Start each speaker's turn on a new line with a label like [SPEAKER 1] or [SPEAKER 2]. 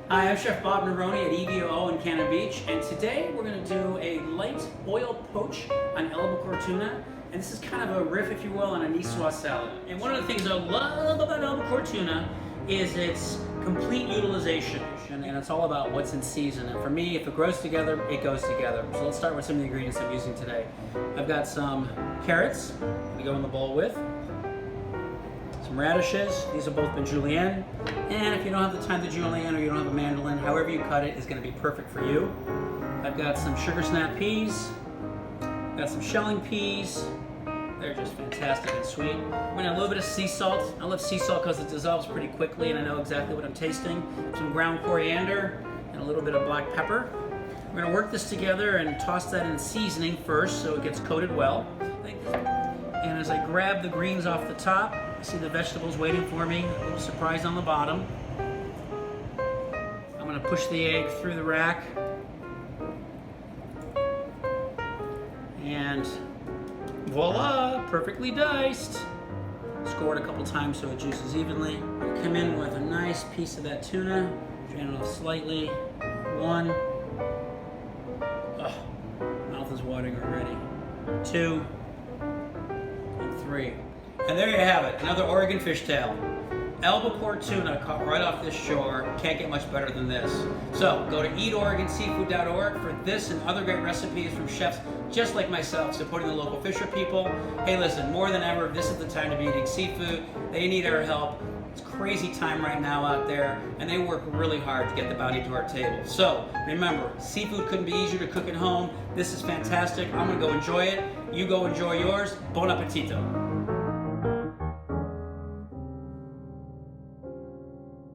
[SPEAKER 1] Hi, I'm Chef Bob Neroni at EVOO in Cannon Beach, and today we're going to do a light oil poach on Albacore Tuna, and this is kind of a riff, if you will, on a niçoise salad. And one of the things I love about Albacore Tuna is its complete utilization, and it's all about what's in season. And for me, if it grows together, it goes together. So let's start with some of the ingredients I'm using today. I've got some carrots to go in the bowl with, some radishes. These have both been julienne, and if you don't have the time to julienne or you don't have a mandolin, however you cut it is going to be perfect for you. I've got some sugar snap peas, got some shelling peas. They're just fantastic and sweet. I'm going to add a little bit of sea salt. I love sea salt because it dissolves pretty quickly and I know exactly what I'm tasting. Some ground coriander and a little bit of black pepper. We're going to work this together and toss that in seasoning first so it gets coated well. And as I grab the greens off the top, I see the vegetables waiting for me, a little surprise on the bottom. I'm going to push the egg through the rack. And voila, perfectly diced. Score it a couple times so it juices evenly. Come in with a nice piece of that tuna, drain it off slightly. One. Oh, mouth is watering already. Two. And three. And there you have it, another Oregon fishtail. Albacore tuna caught right off this shore. Can't get much better than this. So go to eatoregonseafood.org for this and other great recipes from chefs just like myself, supporting the local fisher people. Hey listen, more than ever, this is the time to be eating seafood. They need our help. It's crazy time right now out there, and they work really hard to get the bounty to our table. So remember, seafood couldn't be easier to cook at home. This is fantastic. I'm gonna go enjoy it. You go enjoy yours. Bon appetito.